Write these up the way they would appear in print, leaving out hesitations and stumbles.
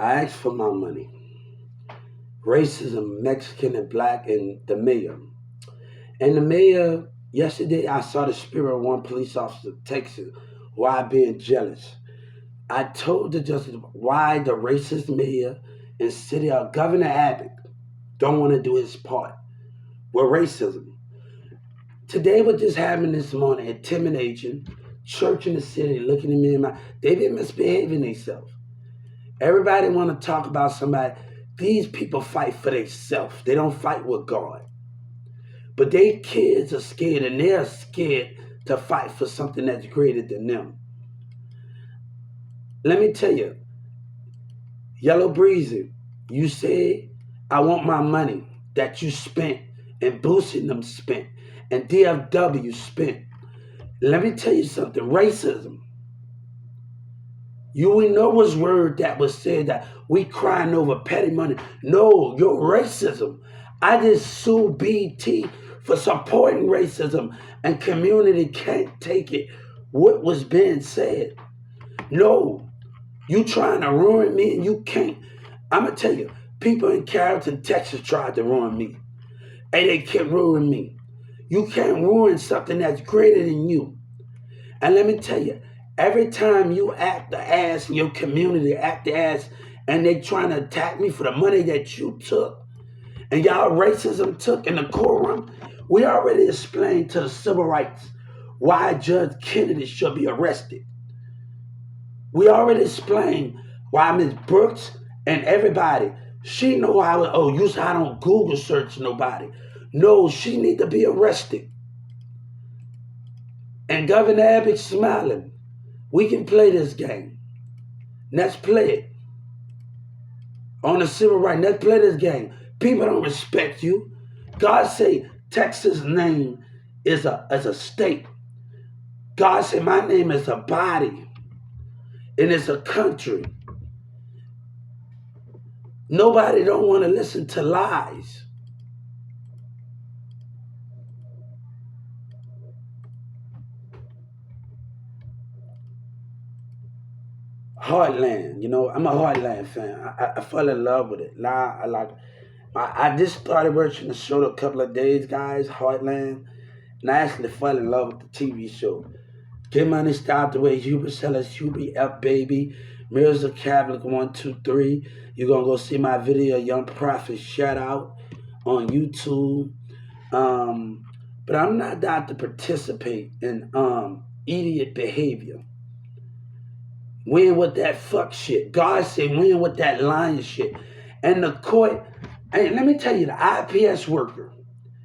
I asked for my money. Racism, Mexican and black, and the mayor. And the mayor, yesterday I saw the spirit of one police officer texting why being jealous. I told the justice why the racist mayor and city of Governor Abbott don't want to do his part with racism. Today, what just happened this morning, intimidation, church in the city looking at me in my, they been misbehaving themselves. Everybody want to talk about somebody. These people fight for themselves. They don't fight with God. But they kids are scared and they're scared to fight for something that's greater than them. Let me tell you, Yellow Breezy, you say, I want my money that you spent and boosting them spent and DFW spent. Let me tell you something, racism. We know was word that was said that we crying over petty money. No, your racism. I just sue BT for supporting racism and community can't take it. What was being said? No, you trying to ruin me and you can't. I'm going to tell you, people in Carrollton, Texas tried to ruin me. And they can't ruin me. You can't ruin something that's greater than you. And let me tell you, every time you act the ass in your community, act the ass, and they trying to attack me for the money that you took, and y'all racism took in the courtroom, we already explained to the civil rights why Judge Kennedy should be arrested. We already explained why Ms. Brooks and everybody, she know how, you say I don't Google search nobody. No, she need to be arrested. And Governor Abbott smiling. We can play this game. Let's play it. On the civil rights, let's play this game. People don't respect you. God say Texas' name is a state. God say my name is a body. And it's a country. Nobody don't want to listen to lies. Heartland, I'm a Heartland fan. I fell in love with it. Now I just started watching the show a couple of days, guys, Heartland, and I actually fell in love with the TV show. Get Money, Stop the Way, Hubert Sellers, Hubie Up Baby, Mirrors of Catholic 123. You're gonna go see my video, Young Prophet Shout Out on YouTube. But I'm not out to participate in idiot behavior. Win with that fuck shit. God said win with that lying shit. And the court, and let me tell you, the IPS worker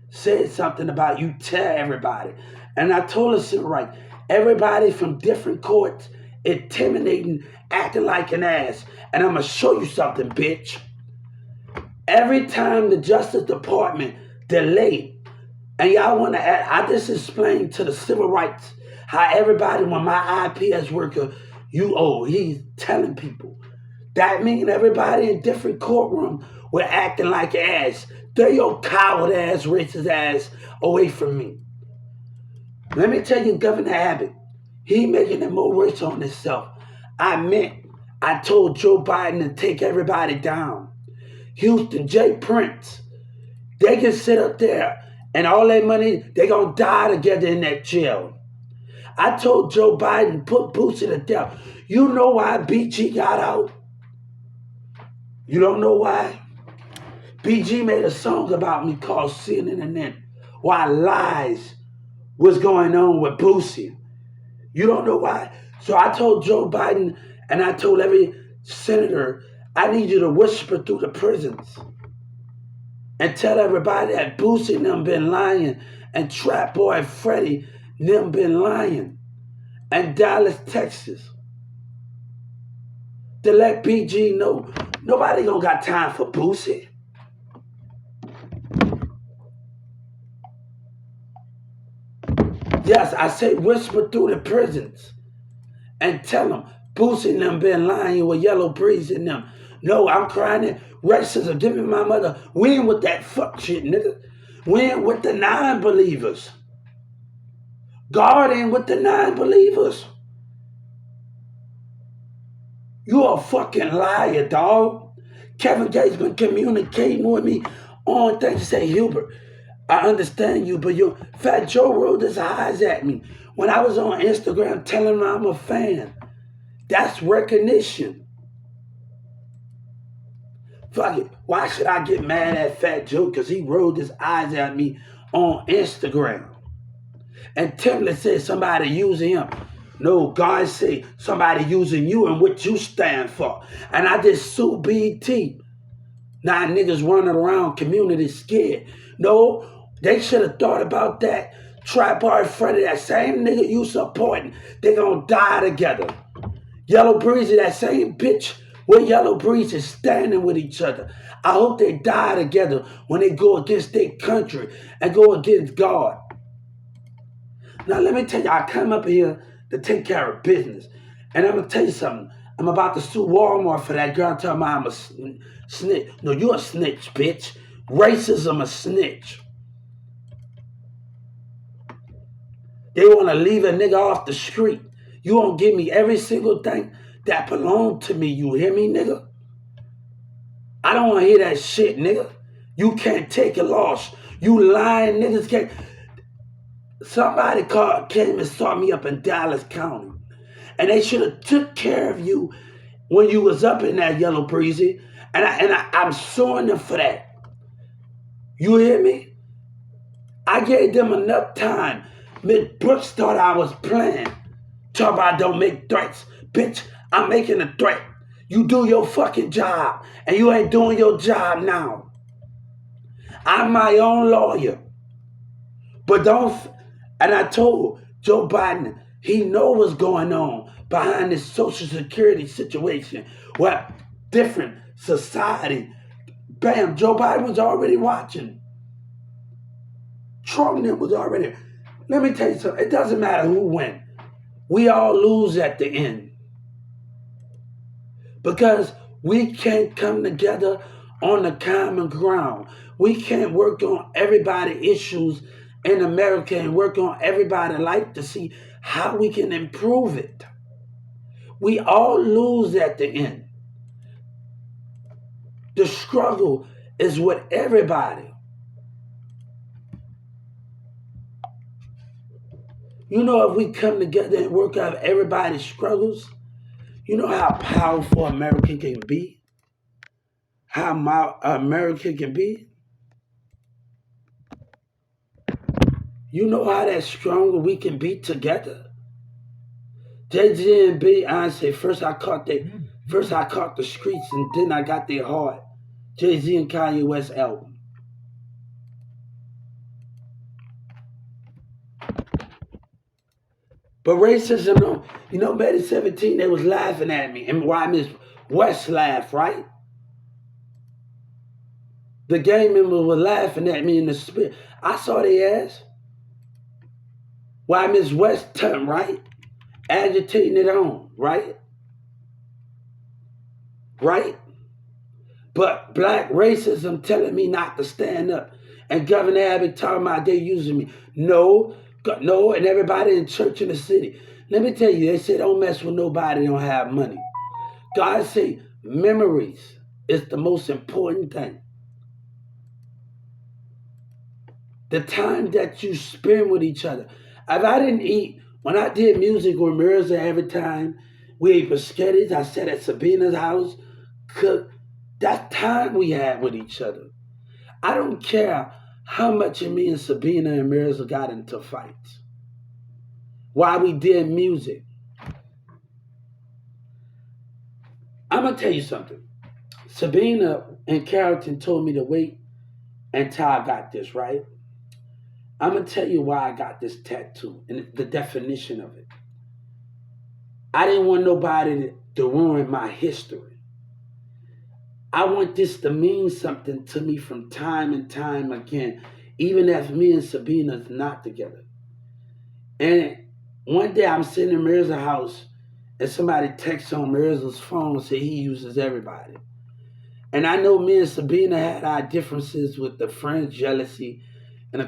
said something about you tell everybody. And I told her, right, everybody from different courts intimidating, acting like an ass. And I'm going to show you something, bitch. Every time the Justice Department delayed, and y'all want to add, I just explained to the civil rights how everybody, when my IPS worker, he's telling people. That means everybody in different courtroom were acting like ass. Throw your coward ass, racist ass away from me. Let me tell you, Governor Abbott, he making it more worse on himself. I told Joe Biden to take everybody down. Houston, Jay Prince, they can sit up there and all that money, they gonna die together in that jail. I told Joe Biden, put Boosie to death. You know why BG got out? You don't know why? BG made a song about me called CNN and then why lies was going on with Boosie. You don't know why? So I told Joe Biden and I told every senator, I need you to whisper through the prisons and tell everybody that Boosie and them been lying and trapboyfreddy and them been lying. And Dallas, Texas. To let BG know, nobody gonna got time for Boosie. Yes, I say whisper through the prisons and tell them Boosie and them been lying with Yellow Breeze in them. No, I'm crying it. Racism, give me my mother. We ain't with that fuck shit, nigga. We ain't with the non-believers. God ain't with the non-believers. You a fucking liar, dog. Kevin Gates been communicating with me on things. He say, Hubert, I understand you, but you Fat Joe rolled his eyes at me when I was on Instagram telling him I'm a fan. That's recognition. Fuck it. Why should I get mad at Fat Joe? Because he rolled his eyes at me on Instagram. And Timberland said somebody using him. No, God say somebody using you and what you stand for. And I just sue BT. Now niggas running around community scared. No, they should have thought about that. Trapboyfreddy, that same nigga you supporting, they gonna die together. Yellow Breezy, that same bitch with Yellow Breezy standing with each other. I hope they die together when they go against their country and go against God. Now let me tell you, I come up here to take care of business. And I'm gonna tell you something. I'm about to sue Walmart for that girl telling me I'm a snitch. No, you a snitch, bitch. Racism a snitch. They wanna leave a nigga off the street. You won't give me every single thing that belonged to me. You hear me, nigga? I don't wanna hear that shit, nigga. You can't take a loss. You lying niggas can't. Somebody came and saw me up in Dallas County. And they should have took care of you when you was up in that Yellow Breezy. I'm suing them for that. You hear me? I gave them enough time. Miss Brooks thought I was playing. Talk about don't make threats. Bitch, I'm making a threat. You do your fucking job. And you ain't doing your job now. I'm my own lawyer. But don't... And I told Joe Biden, he know what's going on behind this Social Security situation. What different society. Bam, Joe Biden was already watching. Trump was already. Let me tell you something. It doesn't matter who wins. We all lose at the end. Because we can't come together on the common ground. We can't work on everybody's issues in America and work on everybody's life to see how we can improve it. We all lose at the end. The struggle is with everybody. You know, if we come together and work out everybody's struggles, you know how powerful America can be? How America can be? You know how that stronger we can be together? Jay-Z and Beyonce, first I caught the streets and then I got their heart. Jay-Z and Kanye West album. But racism, you know, May 17, they was laughing at me. And why Miss West laughed, right? The gang members were laughing at me in the spirit. I saw their ass. Why Miss West turned, right? Agitating it on, right? Right? But black racism telling me not to stand up. And Governor Abbott talking about they using me. No, and everybody in church in the city. Let me tell you, they say don't mess with nobody that don't have money. God say memories is the most important thing. The time that you spend with each other. If I didn't eat, when I did music with Mirza every time, we ate biscuits, I sat at Sabina's house, cooked. That time we had with each other. I don't care how much me and Sabina and Mirza got into fights. While we did music. I'm going to tell you something. Sabina and Carrington told me to wait until I got this, right? I'm going to tell you why I got this tattoo and the definition of it. I didn't want nobody to ruin my history. I want this to mean something to me from time and time again, even if me and Sabina's not together. And one day I'm sitting in Mirza's house and somebody texts on Mirza's phone and say he uses everybody. And I know me and Sabina had our differences with the friends, jealousy, and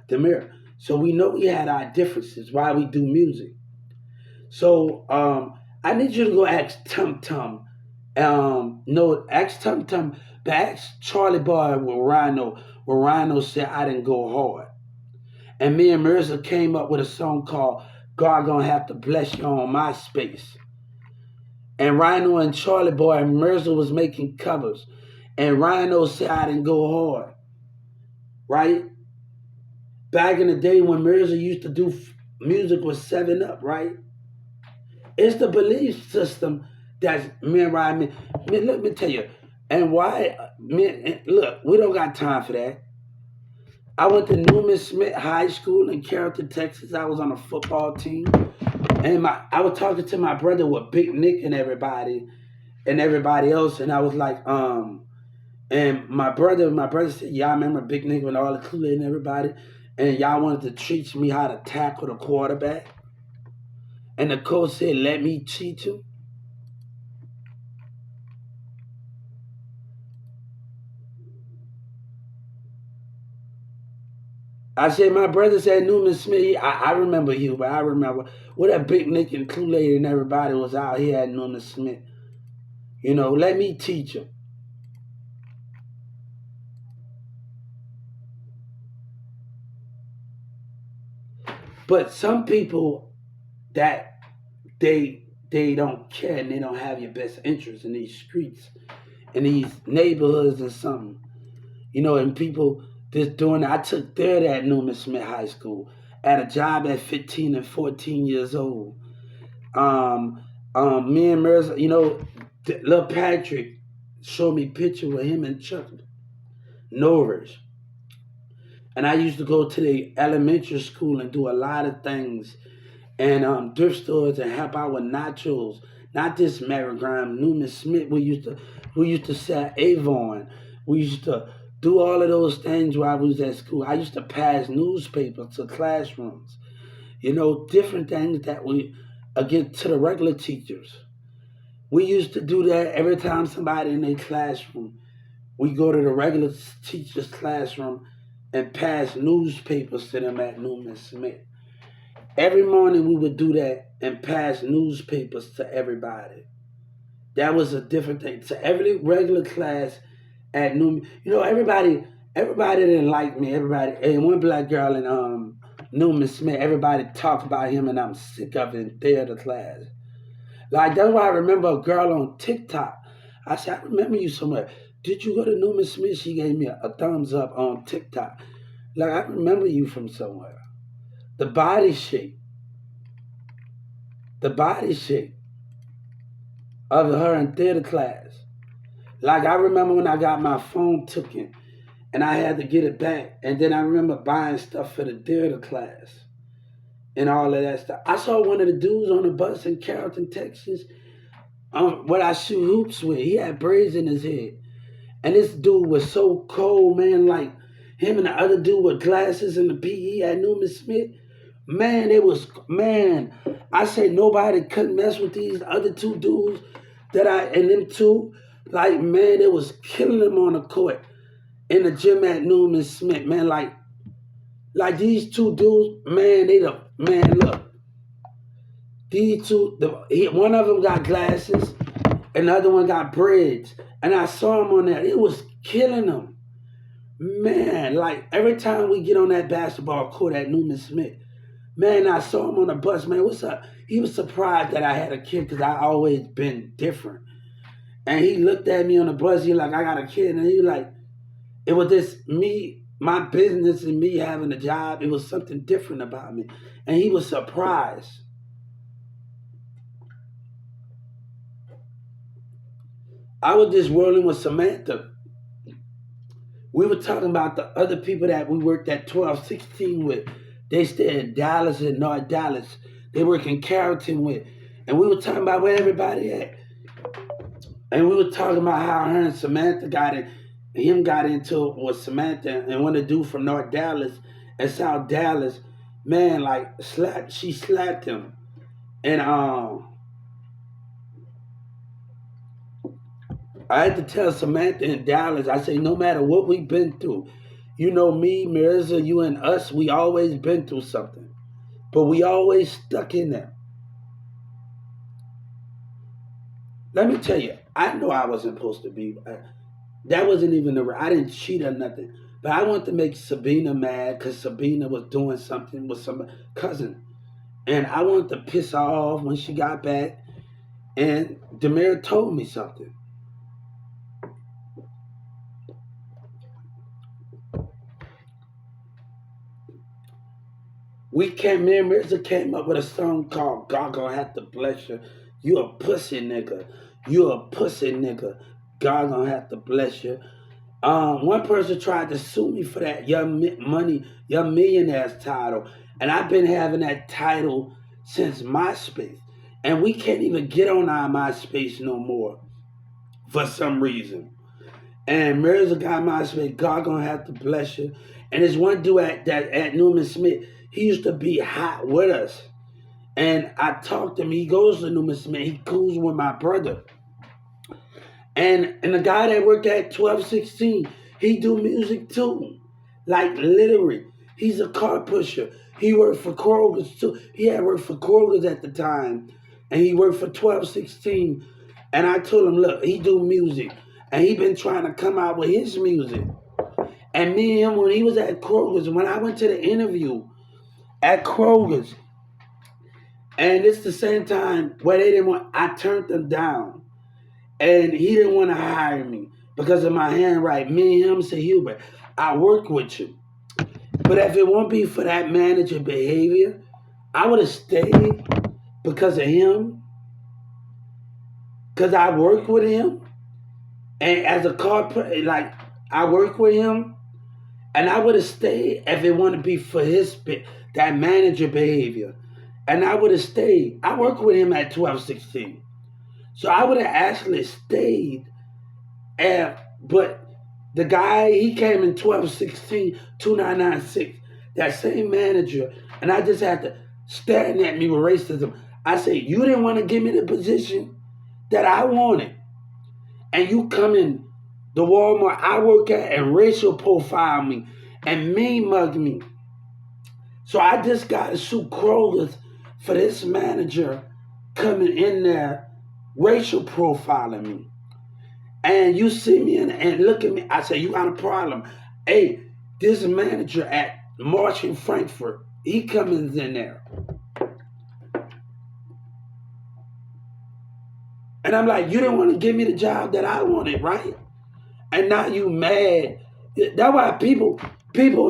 the mirror. So we know we had our differences while we do music. So I need you to go ask Tum Tum No, ask Charlie Boy with Rhino, where Rhino said I didn't go hard. And me and Mirza came up with a song called God Gonna Have to Bless You on My Space. And Rhino and Charlie Boy and Mirza was making covers. And Rhino said I didn't go hard, right? Back in the day when Mirza used to do music with 7 Up, right? It's the belief system that's me and Ryan. Let me tell you, and why, look, we don't got time for that. I went to Newman Smith High School in Carrollton, Texas. I was on a football team. And I was talking to my brother with Big Nick and everybody else, and I was like, and my brother said, "Y'all remember Big Nick and all the Kool-Aid and everybody, and y'all wanted to teach me how to tackle the quarterback." And the coach said, "Let me teach you." I said, my brother said Newman Smith. I remember you, but I remember what that Big Nick and Kool-Aid and everybody was out here at Newman Smith. Let me teach him. But some people that they don't care and they don't have your best interest in these streets, in these neighborhoods and something. And people just doing I took third at Newman Smith High School at a job at 15 and 14 years old. Um, Me and Mirza, little Patrick showed me picture with him and Chuck Norris. And I used to go to the elementary school and do a lot of things and thrift stores and help out with nachos. Not this Mary Graham, Newman Smith. We used to sell Avon. We used to do all of those things while I was at school. I used to pass newspapers to classrooms. Different things that we get to the regular teachers. We used to do that every time somebody in their classroom. We go to the regular teacher's classroom and pass newspapers to them at Newman Smith. Every morning we would do that and pass newspapers to everybody. That was a different thing. To every regular class at Newman, everybody didn't like me. Everybody, and one black girl in Newman Smith, everybody talked about him, and I'm sick of it in theater class. Like that's why I remember a girl on TikTok. I said, I remember you somewhere. Did you go to Newman Smith? She gave me a thumbs up on TikTok. Like I remember you from somewhere. The body shape, the body shape of her in theater class. Like I remember when I got my phone taken and I had to get it back, and then I remember buying stuff for the theater class and all of that stuff. I saw one of the dudes on the bus in Carrollton, Texas. What I shoot hoops with, he had braids in his head, and this dude was so cold, man. Like him and the other dude with glasses and the PE at Newman Smith. Man, it was man. I say nobody couldn't mess with these other two dudes and them two. Like man, it was killing them on the court in the gym at Newman Smith. Man, like these two dudes, man, look. These two, one of them got glasses, and the other one got braids, and I saw him on that. It was killing them, man. Like every time we get on that basketball court at Newman Smith, man, I saw him on the bus. Man, what's up? He was surprised that I had a kid because I always been different. And he looked at me on the bus. He like, I got a kid, and he like, it was this me, my business, and me having a job. It was something different about me, and he was surprised. I was just rolling with Samantha. We were talking about the other people that we worked at 12, 16 with. They stay in Dallas and North Dallas. They work in Carrollton with. And we were talking about where everybody at. And we were talking about how her and Samantha him got into it with Samantha and one of the dude from North Dallas and South Dallas, man, like she slapped him. And I had to tell Samantha in Dallas, I say, no matter what we've been through, me, Mirza, you and us, we always been through something. But we always stuck in there. Let me tell you, I know I wasn't supposed to be. That wasn't even the. I didn't cheat or nothing. But I wanted to make Sabina mad because Sabina was doing something with some cousin, and I wanted to piss her off when she got back. And Demir told me something. Me and Mirza came up with a song called God Gonna Have to Bless You. You a pussy nigga. You a pussy nigga. God gonna have to bless you. One person tried to sue me for that Young Millionaires title, and I've been having that title since MySpace, and we can't even get on our MySpace no more for some reason. And Mirza got MySpace. God gonna have to bless you. And there's one dude at Newman Smith. He used to be hot with us, and I talked to him. He goes to Newman Smith. He cools with my brother. And the guy that worked at 1216, he do music too. Like literally. He's a car pusher. He worked for Kroger's too. He had worked for Kroger's at the time. And he worked for 1216. And I told him, look, he do music. And he been trying to come out with his music. And me and him, when he was at Kroger's, when I went to the interview at Kroger's, and it's the same time where they didn't want, I turned them down. And he didn't want to hire me because of my handwriting. Me and him said, Hubert, I work with you. But if it won't be for that manager behavior, I would have stayed because of him. Because I work with him. And as a corporate, like, I work with him. And I would have stayed if it wouldn't be for that manager behavior. And I would have stayed. I work with him at 1216. So I would have actually stayed. But the guy, he came in 1216, 2996. That same manager. And I just had to staring at me with racism. I said, you didn't want to give me the position that I wanted. And you come in the Walmart I work at and racial profile me and mean mug me. So I just got to sue Kroger's for this manager coming in there racial profiling me. And you see me and look at me. I say, you got a problem. Hey, this manager at March in Frankfurt, he comes in there. And I'm like, you didn't want to give me the job that I wanted, right? And now you mad. That's why people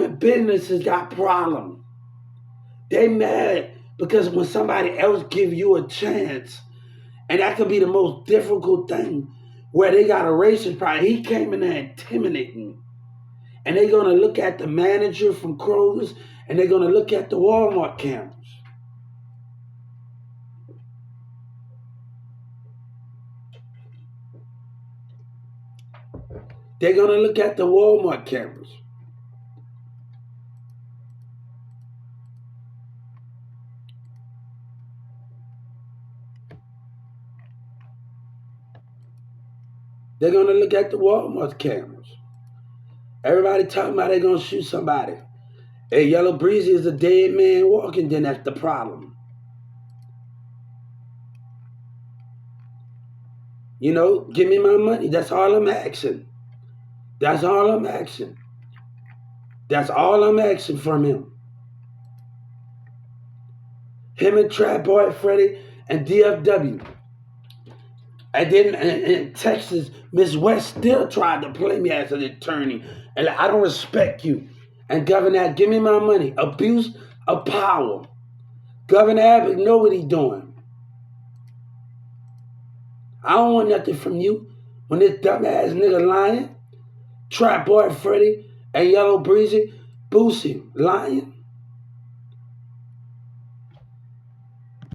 in businesses got problems. They mad because when somebody else give you a chance, and that could be the most difficult thing, where they got a racist problem. He came in there intimidating. And they're going to look at the manager from Kroger's, and they're going to look at the Walmart cameras. They're going to look at the Walmart cameras. They're going to look at the Walmart cameras. Everybody talking about they're going to shoot somebody. Hey, Yellow Breezy is a dead man walking, then that's the problem. You know, give me my money. That's all I'm asking. That's all I'm asking. That's all I'm asking from him. Him and trapboyfreddy and DFW. And then in Texas, Miss West still tried to play me as an attorney. And I don't respect you. And Governor Abbott, give me my money. Abuse of power. Governor Abbott know what he's doing. I don't want nothing from you. When this dumbass nigga lying, trapboyfreddy and Yellow Breezy, Boosie lying.